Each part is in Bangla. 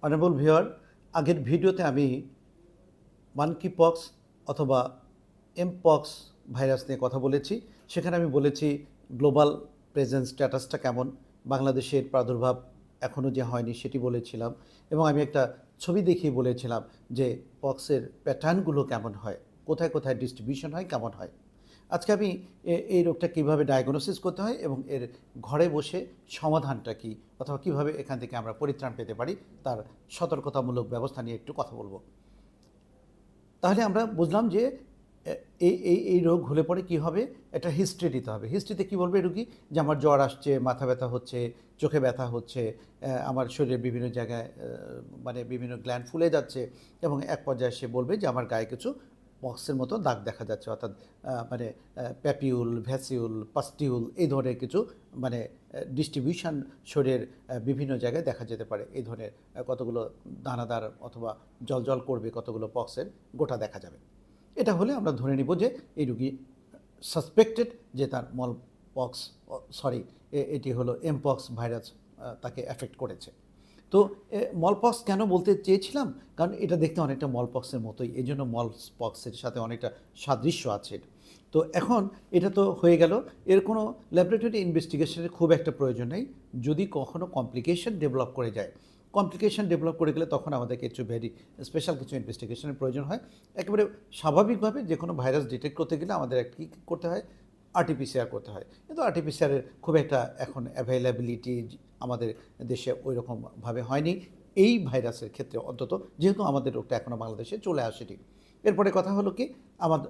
অনারেবল ভিউয়ার, আগের ভিডিওতে আমি মানকি পক্স অথবা এমপক্স ভাইরাস নিয়ে কথা বলেছি। সেখানে আমি বলেছি গ্লোবাল প্রেজেন্স স্ট্যাটাসটা কেমন, বাংলাদেশের প্রাদুর্ভাব এখনও যে হয়নি সেটি বলেছিলাম, এবং আমি একটা ছবি দেখিয়ে বলেছিলাম যে পক্সের প্যাটার্নগুলো কেমন হয়, কোথায় কোথায় ডিস্ট্রিবিউশন হয়, কেমন হয়। আজকে আমি এই রোগটা কীভাবে ডায়াগনোসিস করতে হয় এবং এর ঘরে বসে সমাধানটা কী, অথবা কীভাবে এখান থেকে আমরা পরিত্রাণ পেতে পারি তার সতর্কতামূলক ব্যবস্থা নিয়ে একটু কথা বলবো। তাহলে আমরা বুঝলাম যে এই রোগ হলে পরে কী হবে, একটা হিস্ট্রি দিতে হবে। হিস্ট্রিতে কী বলবে রোগী, যে আমার জ্বর আসছে, মাথা ব্যথা হচ্ছে, চোখে ব্যথা হচ্ছে, আমার শরীরের বিভিন্ন জায়গায় মানে বিভিন্ন গ্ল্যান্ড ফুলে যাচ্ছে, এবং এক পর্যায়ে সে বলবে যে আমার গায়ে কিছু পক্সের মতো দাগ দেখা যাচ্ছে, অর্থাৎ মানে প্যাপিউল, ভ্যাসিউল, পাস্টিউল এই ধরনের কিছু মানে ডিস্ট্রিবিউশন শরীরের বিভিন্ন জায়গায় দেখা যেতে পারে। এই ধরনের কতগুলো দানাদার অথবা জল করবে, কতগুলো পক্সের গোটা দেখা যাবে। এটা হলে আমরা ধরে নিব যে এই রোগী সাসপেক্টেড যে তার পক্স, সরি এটি হলো এমপক্স ভাইরাস তাকে অ্যাফেক্ট করেছে। তো মলপক্স কেন বলতে চেয়েছিলাম, কারণ এটা দেখতে অনেকটা মলপক্সের মতোই, এই জন্য মলপক্সের সাথে অনেকটা সাদৃশ্য আছে। তো এখন এটা তো হয়ে গেল, এর কোনো ল্যাবরেটরি ইনভেস্টিগেশনের খুব একটা প্রয়োজন নেই। যদি কখনো কমপ্লিকেশন ডেভেলপ করে যায়, কমপ্লিকেশন ডেভেলপ করে গেলে তখন আমাদেরকে একটু ভেরি স্পেশাল কিছু ইনভেস্টিগেশনের প্রয়োজন হয়। একেবারে স্বাভাবিকভাবে যে কোনো ভাইরাস ডিটেক্ট করতে গেলে আমাদের কী করতে হয়, আরটিপিসিআর করতে হয়। কিন্তু আরটিপিসিআরের খুব একটা এখন অ্যাভেলেবিলিটি আমাদের দেশে ওই রকমভাবে হয়নি এই ভাইরাসের ক্ষেত্রে, অন্তত যেহেতু আমাদের রোগটা এখনও বাংলাদেশে চলে আসেনি। এরপরে কথা হলো কি, আমার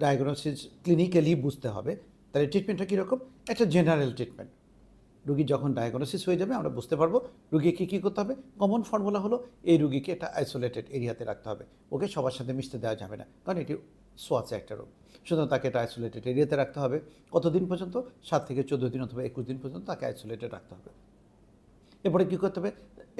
ডায়াগনোসিস ক্লিনিক্যালি বুঝতে হবে। তাহলে ট্রিটমেন্টটা কীরকম, একটা জেনারেল ট্রিটমেন্ট। রুগী যখন ডায়াগনোসিস হয়ে যাবে আমরা বুঝতে পারবো রুগীকে কী করতে হবে। কমন ফর্মুলা হলো এই রুগীকে একটা আইসোলেটেড এরিয়াতে রাখতে হবে, ওকে সবার সাথে মিশতে দেওয়া যাবে না, কারণ এটি সোয়াচে একটা রোগ। সুতরাং তাকে একটা আইসোলেটেড এরিয়াতে রাখতে হবে। কতদিন পর্যন্ত, 7 থেকে 14 দিন অথবা 21 দিন পর্যন্ত তাকে আইসোলেটেড রাখতে হবে। এরপরে কী করতে হবে,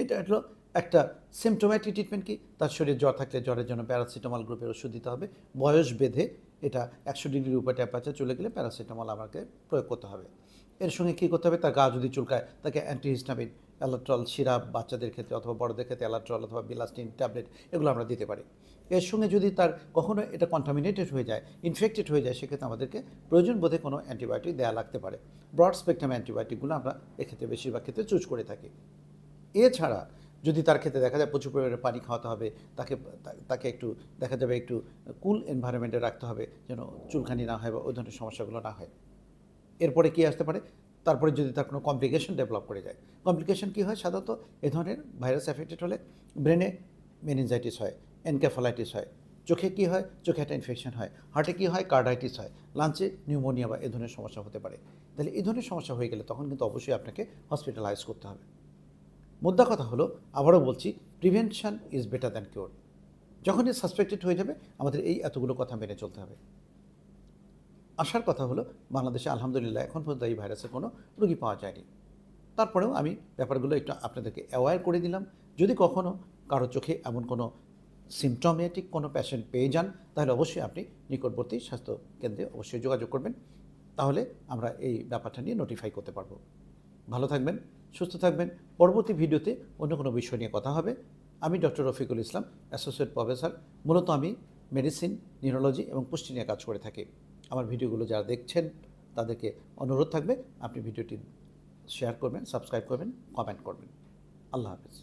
এটা হলো একটা সিমটোম্যাটিক ট্রিটমেন্ট। কি, তার শরীরে জ্বর থাকলে জ্বরের জন্য প্যারাসিটামল গ্রুপের ওষুধ দিতে হবে। বয়স বেঁধে এটা 100 ডিগ্রির উপরে টেম্পারেচার চলে গেলে প্যারাসিটামল আমাকে প্রয়োগ করতে হবে। এর সঙ্গে কী করতে হবে, তার গা যদি চুলকায় তাকে অ্যান্টিহিস্টামিন, অ্যালাট্রল সিরাপ বাচ্চাদের ক্ষেত্রে অথবা বড়দের ক্ষেত্রে অ্যালাট্রল অথবা বিলাস্টিন ট্যাবলেট এগুলো আমরা দিতে পারি। এর সঙ্গে যদি তার কখনো এটা কন্টামিনেটেড হয়ে যায়, ইনফেক্টেড হয়ে যায়, সেক্ষেত্রে আমাদেরকে প্রয়োজন বোধে কোনো অ্যান্টিবায়োটিক দেওয়া লাগতে পারে। ব্রড স্পেকট্রাম অ্যান্টিবায়োটিকগুলো আমরা এক্ষেত্রে বেশিরভাগ ক্ষেত্রে চুজ করে থাকি। এছাড়া যদি তার ক্ষেত্রে দেখা যায় প্রচুর পরিমাণে পানি খাওয়াতে হবে, তাকে একটু দেখা যাবে একটু কুল এনভায়রনমেন্টে রাখতে হবে, যেন চুলকানি না হয় বা ওই ধরনের সমস্যাগুলো না হয়। এরপরে কী আসতে পারে, তারপরে যদি তার কোনো কমপ্লিকেশন ডেভেলপ করে যায়। কমপ্লিকেশন কী হয়, সাধারণত এ ধরনের ভাইরাস অ্যাফেক্টেড হলে ব্রেনে মেনিনজাইটিস হয়, এনকেফালাইটিস হয়, চোখে কী হয়, চোখে একটা ইনফেকশন হয়, হার্টে কী হয়, কার্ডাইটিস হয়, লাঞ্চে নিউমোনিয়া বা এ ধরনের সমস্যা হতে পারে। তাহলে এই ধরনের সমস্যা হয়ে গেলে তখন কিন্তু অবশ্যই আপনাকে হসপিটালাইজ করতে হবে। মোদ্দা কথা হলো, আবারও বলছি, prevention is better than cure. যখনই সাসপেক্টেড হয়ে যাবে আমাদের এই এতগুলো কথা মেনে চলতে হবে। আসার কথা হলো, বাংলাদেশে আলহামদুলিল্লাহ এখন পর্যন্ত এই ভাইরাসের কোনো রোগী পাওয়া যায়নি। তারপরেও আমি ব্যাপারগুলো একটু আপনাদেরকে অ্যাওয়্যার করে দিলাম। যদি কখনও কারো চোখে এমন কোনো সিমটমেটিক কোনো পেশেন্ট পেয়ে যান, তাহলে অবশ্যই আপনি নিকটবর্তী স্বাস্থ্য কেন্দ্রে অবশ্যই যোগাযোগ করবেন। তাহলে আমরা এই ব্যাপারটা নিয়ে নোটিফাই করতে পারবো। ভালো থাকবেন, সুস্থ থাকবেন। পরবর্তী ভিডিওতে অন্য কোনো বিষয় নিয়ে কথা হবে। আমি doctor Rafiqul Islam, associate professor. মূলত আমি মেডিসিন, নিউরোলজি এবং পুষ্টি নিয়ে কাজ করে থাকি। আমার ভিডিওগুলো যারা দেখছেন তাদেরকে অনুরোধ থাকবে আপনি ভিডিওটি শেয়ার করবেন, সাবস্ক্রাইব করবেন, কমেন্ট করবেন। আল্লাহ হাফেজ।